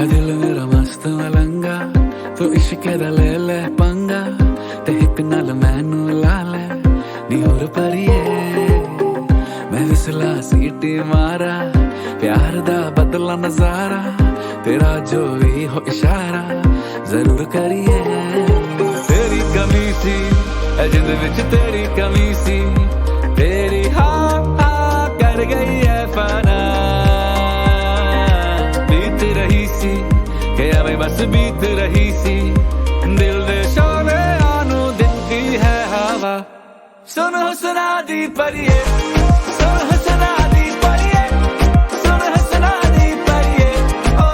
है दिल मेरा मस्त मलंगा, तू इश्क दा ले पंगा, ते हिक नाल मैनू ला ले नी होर परिए। मैं विसला सीटी मारा, प्यार दा बदला नजारा, तेरा जो भी हो इशारा जरूर करिए। तेरी कमी सी जिंद विच तेरी कमी सी, तेरी हाँ कर गई है फना। बीत रही सी कि हमें बस बीत रही सी, दिल दे शोले आनू दिंदी है हवा, सुनो सुना दी परिए।